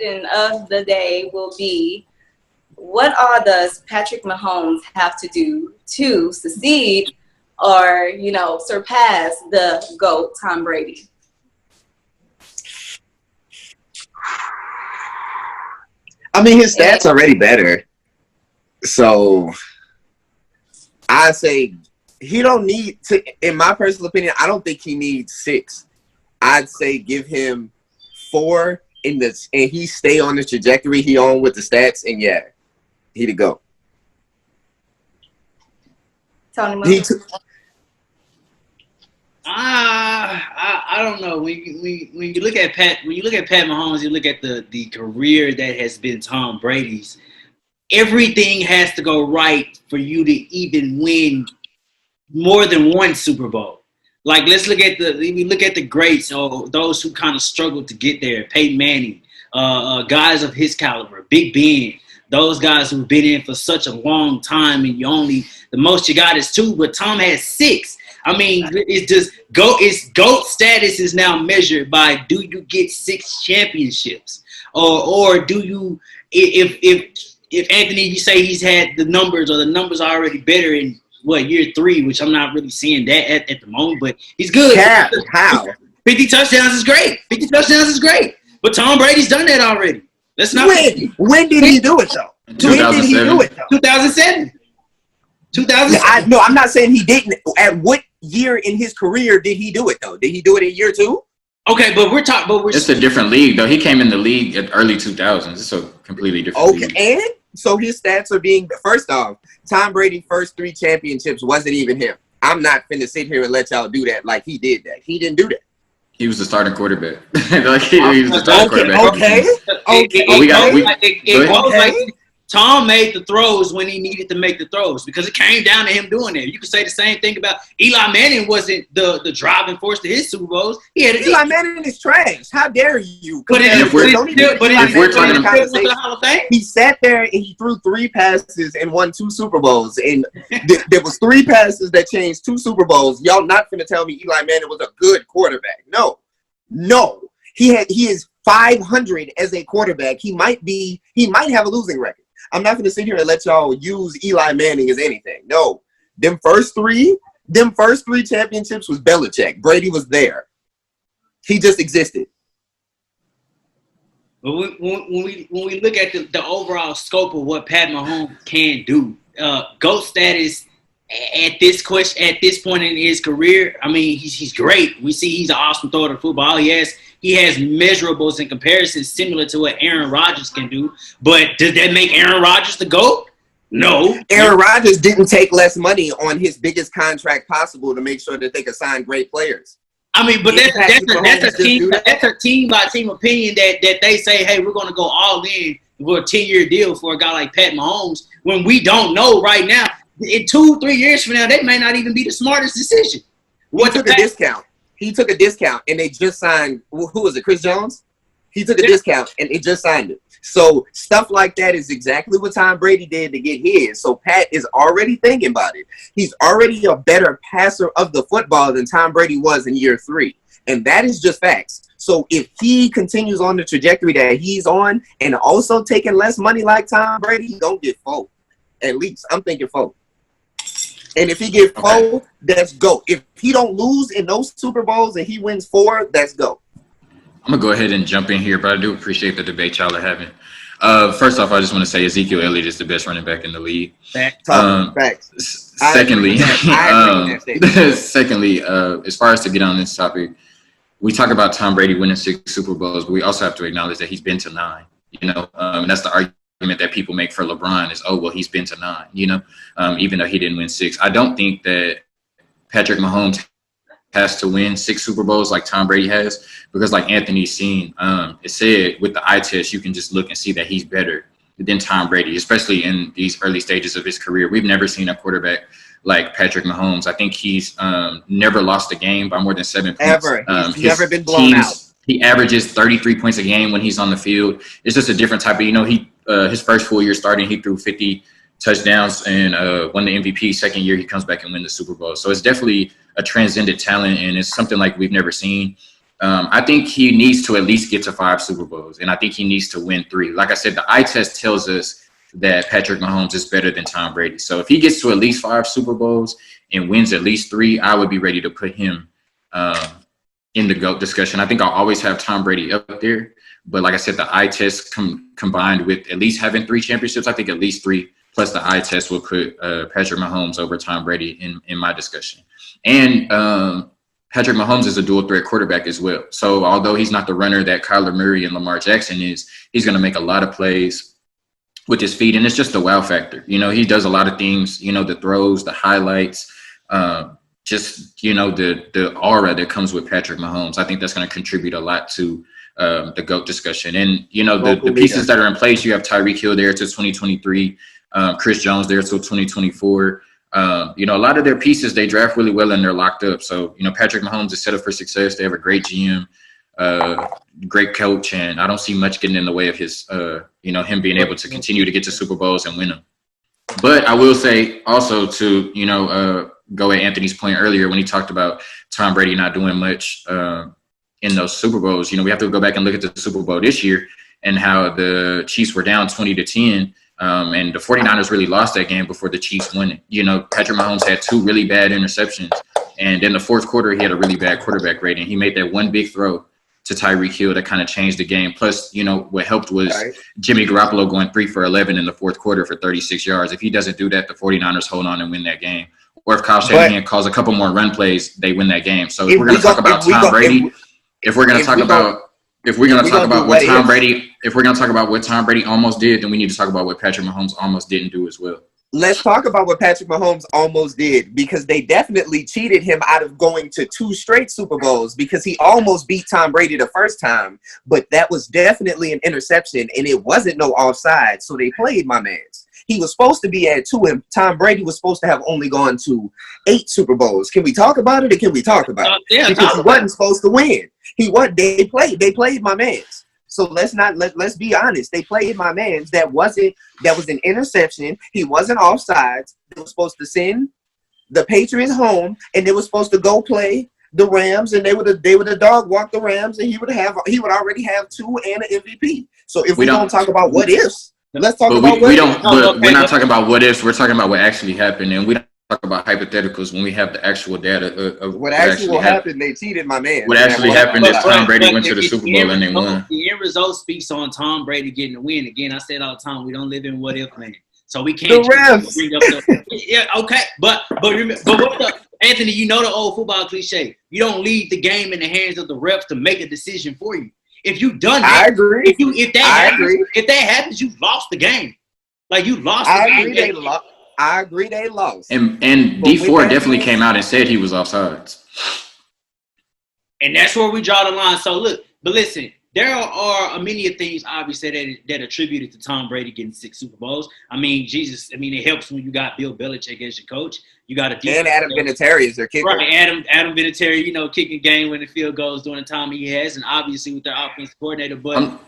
question of the day will be, what all does Patrick Mahomes have to do to succeed or, surpass the GOAT, Tom Brady? I mean, his stats are already better. So I say he don't need to, in my personal opinion, I don't think he needs 6. I'd say give him 4 and he stay on the trajectory he on with the stats, and yeah, he to go. Tony, I don't know. When you look at Pat Mahomes, you look at the career that has been Tom Brady's. Everything has to go right for you to even win more than one Super Bowl. Like, let's look at the greats, or those who kind of struggled to get there. Peyton Manning, guys of his caliber, Big Ben, those guys who've been in for such a long time, and the most you got is 2, but Tom has 6. I mean, it's just GOAT status is now measured by, do you get 6 championships, or do you, if Anthony, you say he's had the numbers, or the numbers are already better in year 3, which I'm not really seeing that at the moment, but he's good. How? 50 touchdowns is great. 50 touchdowns is great. But Tom Brady's done that already. Let's not. When did he do it though? 2007. 2007. No, I'm not saying he didn't. At what year in his career did he do it though? Did he do it in year 2? Okay, but it's a different league though. He came in the league at early 2000s. It's a completely different league. Okay, and so his stats are being, first off, Tom Brady's first 3 championships wasn't even him. I'm not finna sit here and let y'all do that like he did that. He didn't do that. He was the starting quarterback. He was the starting quarterback. Okay. Tom made the throws when he needed to make the throws, because it came down to him doing it. You could say the same thing about Eli Manning. Wasn't the driving force to his Super Bowls. Eli Manning is trash. How dare you? He sat there and he threw 3 passes and won 2 Super Bowls. And there was 3 passes that changed 2 Super Bowls. Y'all not going to tell me Eli Manning was a good quarterback. No. He is 500 as a quarterback. He might have a losing record. I'm not going to sit here and let y'all use Eli Manning as anything. No, them first three championships was Belichick. Brady was there. He just existed. But when we look at the overall scope of what Pat Mahomes can do, GOAT status at this point in his career, I mean, he's great. We see he's an awesome thrower of football. He has measurables in comparison similar to what Aaron Rodgers can do. But does that make Aaron Rodgers the GOAT? No. Aaron Rodgers didn't take less money on his biggest contract possible to make sure that they could sign great players. I mean, but that's a team by team opinion that they say, hey, we're going to go all in for a 10-year deal for a guy like Pat Mahomes, when we don't know right now. In 2-3 years from now, that may not even be the smartest decision. He took a discount, and they just signed. Who was it? Chris Jones. He took a discount, and they just signed it. So stuff like that is exactly what Tom Brady did to get his. So Pat is already thinking about it. He's already a better passer of the football than Tom Brady was in year 3, and that is just facts. So if he continues on the trajectory that he's on, and also taking less money like Tom Brady, he don't get 4. At least I'm thinking 4. And if he get 4, that's go. If he don't lose in those Super Bowls and he wins 4, that's go. I'm going to go ahead and jump in here, but I do appreciate the debate y'all are having. First off, I just want to say Ezekiel Elliott is the best running back in the league. Facts. Secondly, as far as to get on this topic, we talk about Tom Brady winning 6 Super Bowls, but we also have to acknowledge that he's been to 9. And that's the argument that people make for LeBron is, he's been to 9, even though he didn't win 6. I don't think that Patrick Mahomes has to win 6 Super Bowls like Tom Brady has, because like Anthony's seen, it said with the eye test, you can just look and see that he's better than Tom Brady, especially in these early stages of his career. We've never seen a quarterback like Patrick Mahomes. I think he's never lost a game by more than 7 points. Ever. He's never been blown out. He averages 33 points a game when he's on the field. It's just a different type of, his first full year starting, he threw 50 touchdowns and won the MVP. Second year, he comes back and wins the Super Bowl. So it's definitely a transcendent talent, and it's something like we've never seen. I think he needs to at least get to 5 Super Bowls, and I think he needs to win 3. Like I said, the eye test tells us that Patrick Mahomes is better than Tom Brady. So if he gets to at least 5 Super Bowls and wins at least 3, I would be ready to put him in the GOAT discussion. I think I'll always have Tom Brady up there. But like I said, the eye test combined with at least having 3 championships, I think at least 3 plus the eye test will put Patrick Mahomes over Tom Brady in my discussion. And Patrick Mahomes is a dual threat quarterback as well. So although he's not the runner that Kyler Murray and Lamar Jackson is, he's going to make a lot of plays with his feet. And it's just the wow factor. You know, he does a lot of things, you know, the throws, the highlights, just, you know, the aura that comes with Patrick Mahomes. I think that's going to contribute a lot to the GOAT discussion. And, you know, the pieces that are in place, you have Tyreek Hill there till 2023, Chris Jones there till 2024. You know, a lot of their pieces, they draft really well and they're locked up. So, you know, Patrick Mahomes is set up for success. They have a great GM, great coach, and I don't see much getting in the way of his, you know, him being able to continue to get to Super Bowls and win them. But I will say also to, you know, go at Anthony's point earlier when he talked about Tom Brady not doing much in those Super Bowls. You know, we have to go back and look at the Super Bowl this year and how the Chiefs were down 20-10. And the 49ers really lost that game before the Chiefs won it. You know, Patrick Mahomes had 2 really bad interceptions. And in the fourth quarter, he had a really bad quarterback rating. He made that one big throw to Tyreek Hill that kind of changed the game. Plus, you know, what helped was Jimmy Garoppolo going 3 for 11 in the fourth quarter for 36 yards. If he doesn't do that, the 49ers hold on and win that game. Or if Kyle Shanahan calls a couple more run plays, they win that game. So if we're going to talk about Tom Brady, if we're going to talk about what Tom Brady almost did, then we need to talk about what Patrick Mahomes almost didn't do as well. Let's talk about what Patrick Mahomes almost did, because they definitely cheated him out of going to 2 straight Super Bowls, because he almost beat Tom Brady the first time, but that was definitely an interception and it wasn't no offside. So they played my man's. He was supposed to be at 2 and Tom Brady was supposed to have only gone to 8 Super Bowls. Can we talk about it or can we talk about it? Yeah, because he wasn't supposed to win. They played my man's. So let's be honest. They played my man's. That was an interception. He wasn't offsides. They were supposed to send the Patriots home, and they were supposed to go play the Rams, and they would have dog walked the Rams, and he would already have 2 and an MVP. So if we don't talk about what ifs, let's talk about what ifs. But we're not talking about what ifs. We're talking about what actually happened, and we don't talk about hypotheticals when we have the actual data of what actually happened. They cheated my man. What actually happened is Tom Brady went to the Super Bowl and they won. The end result speaks on Tom Brady getting the win. Again, I said all the time, we don't live in what if land. So we can't bring up yeah, okay. But remember, Anthony, you know the old football cliche. You don't leave the game in the hands of the refs to make a decision for you. If you've done that, I agree. If that happens, you've lost the game. Like you lost the game. I agree they lost. And D4 definitely came out and said he was offsides. And that's where we draw the line. So look, but listen, there are many things obviously that attributed to Tom Brady getting 6 Super Bowls. I mean, Jesus, it helps when you got Bill Belichick as your coach. You got and Adam Vinatieri is their kicker. Right, Adam Vinatieri, you know, kicking game winning field goals during the time he has, and obviously with their offensive coordinator. But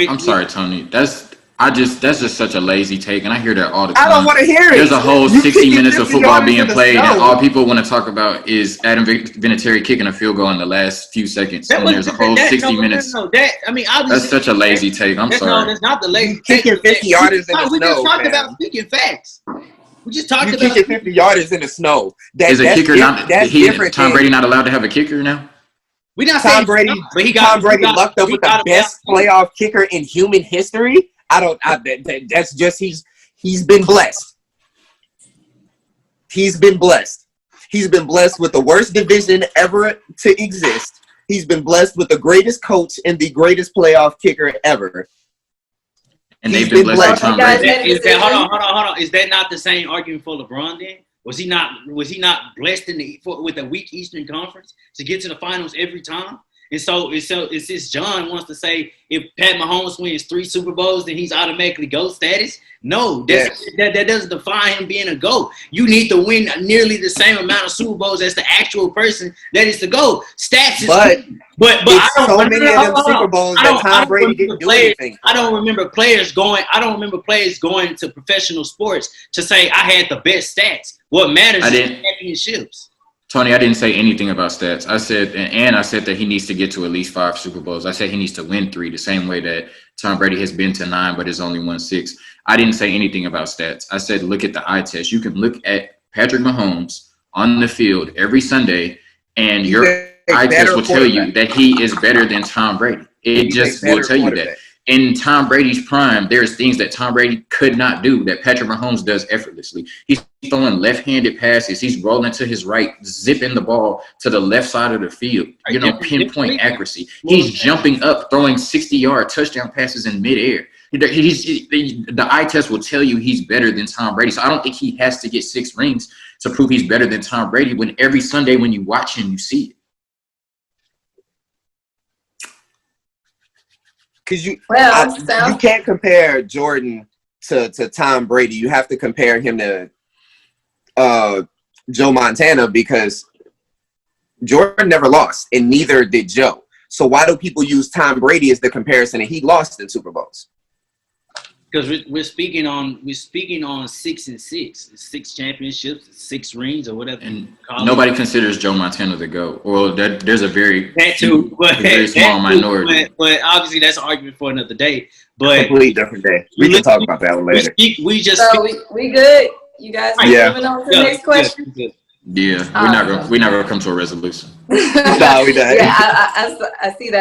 I'm sorry, Tony. That's just such a lazy take, and I hear that all the time. I don't want to hear it. There's a whole 60 minutes of football being played, and all people want to talk about is Adam Vinatieri kicking a field goal in the last few seconds. And there's a whole 60 minutes. That's such a lazy take. I'm sorry. No, that's not the lazy take. Kicking 50 yarders in the snow. We just talked about speaking facts. We just talked about kicking 50 yarders in the snow. Is a kicker not? Tom Brady not allowed to have a kicker now? We not Tom Brady. But Tom Brady lucked up with the best playoff kicker in human history. That's just he's been blessed. He's been blessed. He's been blessed with the worst division ever to exist. He's been blessed with the greatest coach and the greatest playoff kicker ever. And they've been blessed with Tom Brady. Hold on. Is that not the same argument for LeBron then? Was he not blessed with a weak Eastern Conference to get to the finals every time? And so it's just John wants to say if Pat Mahomes wins 3 Super Bowls, then he's automatically GOAT status. No, that doesn't define him being a GOAT. You need to win nearly the same amount of Super Bowls as the actual person that is the GOAT. Stats is but I don't so many of them Super Bowls that Tom Brady didn't do anything. I don't remember players going to professional sports to say I had the best stats. What matters is championships. Tony, I didn't say anything about stats. I said, and I said that he needs to get to at least 5 Super Bowls. I said he needs to win 3, the same way that Tom Brady has been to 9, but has only won 6. I didn't say anything about stats. I said, look at the eye test. You can look at Patrick Mahomes on the field every Sunday, and your eye test will tell you that he is better than Tom Brady. It just will tell you that. In Tom Brady's prime, there's things that Tom Brady could not do that Patrick Mahomes does effortlessly. He's throwing left-handed passes. He's rolling to his right, zipping the ball to the left side of the field, pinpoint accuracy. He's jumping up, throwing 60-yard touchdown passes in midair. The eye test will tell you he's better than Tom Brady. So I don't think he has to get 6 rings to prove he's better than Tom Brady, when every Sunday when you watch him, you see it. Because you can't compare Jordan to Tom Brady. You have to compare him to Joe Montana, because Jordan never lost, and neither did Joe. So why do people use Tom Brady as the comparison, and he lost in Super Bowls? Because we're speaking on 6 and 6, 6 championships, 6 rings, or whatever. And nobody considers Joe Montana the GOAT. Well, there's a very small minority. But obviously, that's an argument for another day. But completely different day. We can talk about that one later. We good. You guys are moving on to the next question. Yeah, we're not gonna come to a resolution. No, we don't. Yeah, I see that.